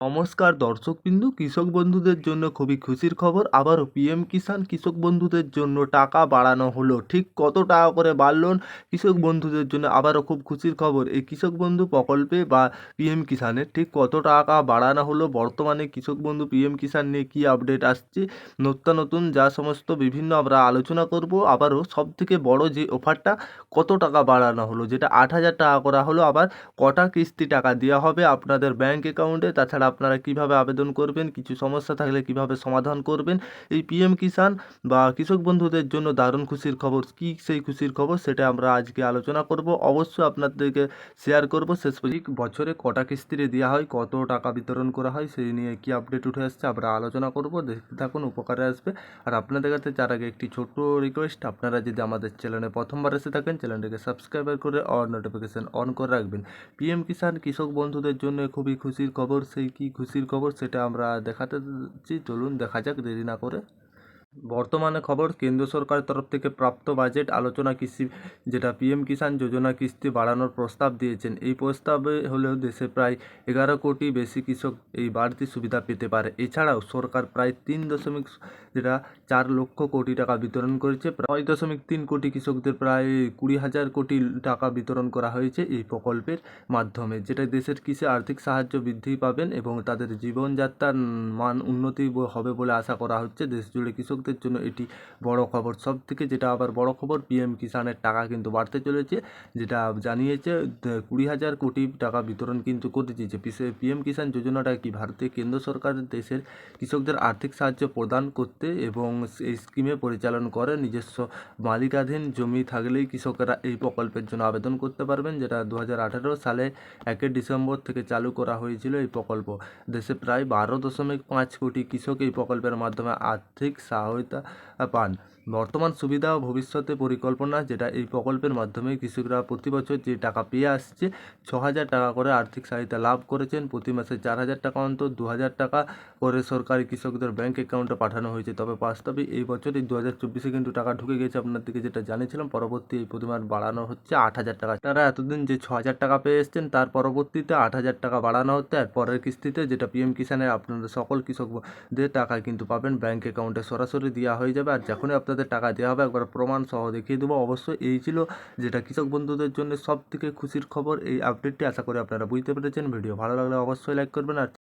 নমস্কার দর্শকবিন্দু, কৃষক বন্ধুদের জন্য খুবই খুশির খবর। আবারও পিএম কিষাণ কৃষক বন্ধুদের জন্য টাকা বাড়ানো হলো। ঠিক কত টাকা করে বাড়লো কৃষক বন্ধুদের জন্য? আবারও খুব খুশির খবর, এই কৃষক বন্ধু প্রকল্পে বা পিএম কিষাণের ঠিক কত টাকা বাড়ানো হলো, বর্তমানে কৃষক বন্ধু পিএম কিষাণ নিয়ে কী আপডেট আসছে, নতুন নতুন যা সমস্ত বিভিন্ন আমরা আলোচনা করব। আবারও সবথেকে বড় যে অফারটা, কত টাকা বাড়ানো হলো, যেটা 8,000 টাকা করা হলো, আবার কটা কিস্তি টাকা দেওয়া হবে আপনাদের ব্যাঙ্ক অ্যাকাউন্টে, তাছাড়া আপনারা কিভাবে আবেদন করবেন, কিছু সমস্যা থাকলে কিভাবে সমাধান করবেন। এই পিএম কিষাণ বা কৃষক বন্ধুদের জন্য দারুণ খুশির খবর। কী সেই খুশির খবর, সেটা আমরা আজকে আলোচনা করব। অবশ্যই আপনাদেরকে শেয়ার করব শেষ পর্যন্ত। বছরে কটা কিস্তিতে দেওয়া হয়, কত টাকা বিতরণ করা হয়, সেই নিয়ে কি আপডেট উঠে আসছে আমরা আলোচনা করব। দেখতে থাকুন, উপকারে আসবে। আর আপনাদের কাছে যার আগে একটি ছোট্ট রিকোয়েস্ট, আপনারা যদি আমাদের চ্যানেলে প্রথমবার এসে থাকেন, চ্যানেলটিকে সাবস্ক্রাইব করে অল নোটিফিকেশন অন করে রাখবেন। পিএম কিষাণ কৃষক বন্ধুদের জন্য খুবই খুশির খবর। সেই কি খুশির খবর সেটা আমরা দেখাতে যাচ্ছি, চলুন দেখা যাক দেরি না করে। বর্তমানে খবর, কেন্দ্র সরকারের তরফ থেকে প্রাপ্ত বাজেট আলোচনা কৃষি, যেটা পিএম কিষাণ যোজনা কিস্তি বাড়ানোর প্রস্তাব দিয়েছেন। এই প্রস্তাবে হলেও দেশে প্রায় 11 কোটি বেশি কৃষক এই বাড়তি সুবিধা পেতে পারে। এছাড়াও সরকার প্রায় 3.4 লক্ষ কোটি টাকা বিতরণ করেছে। 9.3 কোটি কৃষকদের প্রায় 20,000 কোটি টাকা বিতরণ করা হয়েছে এই প্রকল্পের মাধ্যমে, যেটা দেশের কৃষি আর্থিক সাহায্য বৃদ্ধি পাবেন এবং তাদের জীবনযাত্রার মান উন্নতি হবে বলে আশা করা হচ্ছে। দেশ জুড়ে কৃষকদের জন্য এটি বড় খবর। সব থেকে যেটা আবার বড় খবর, পিএম কিষাণের টাকা কিন্তু বাড়তে চলেছে, যেটা জানিয়েছে 20,000 কোটি টাকা বিতরণ কিন্তু করে দিয়েছে। পিএম কিষাণ যোজনাটা কি, ভারতীয় কেন্দ্র সরকার দেশের কৃষকদের আর্থিক সাহায্য প্রদান করতে এবং এই স্কিমে পরিচালন করে। নিজস্ব মালিকাধীন জমি থাকলেই কৃষকেরা এই প্রকল্পের জন্য আবেদন করতে পারবেন, যেটা 2018 সালে 1 ডিসেম্বর থেকে চালু করা হয়েছিল এই প্রকল্প। দেশে প্রায় 12.5 কোটি কৃষক এই প্রকল্পের মাধ্যমে আর্থিক সহায়তা পান। বর্তমান সুবিধা ও ভবিষ্যতে পরিকল্পনা, যেটা এই প্রকল্পের মাধ্যমে কৃষকরা প্রতি বছর যে টাকা পেয়ে আসছে, 6,000 টাকা করে আর্থিক সহায়তা লাভ করেছেন। প্রতি মাসে 4,000 টাকা অন্তত 2,000 টাকা করে সরকারি কৃষকদের ব্যাঙ্ক অ্যাকাউন্টে পাঠানো হয়েছে। তবে বাস্তবে এই বছরই 2024-এ কিন্তু টাকা ঢুকে গেছে আপনাদেরকে, যেটা জানিয়েছিলাম। পরবর্তী এই পরিমাণ বাড়ানো হচ্ছে 8,000 টাকা। তারা এতদিন যে 6,000 টাকা পেয়ে এসছেন, তার পরবর্তীতে 8,000 টাকা বাড়ানো হচ্ছে। আর পরের কিস্তিতে, যেটা পিএম কিষাণের, আপনাদের সকল কৃষকদের টাকা কিন্তু পাবেন ব্যাঙ্ক অ্যাকাউন্টে সরাসরি দেওয়া হয়ে যাবে। আর যখনই আপনাদের টাকা দেওয়া হবে, একবার প্রমাণ সহ দেখিয়ে দেবো। অবশ্যই এই ছিল যেটা কৃষক বন্ধুদের জন্য সব থেকে খুশির খবর, এই আপডেটটি। আশা করি আপনারা বুঝতে পেরেছেন। ভিডিও ভালো লাগলে অবশ্যই লাইক করবেন। আর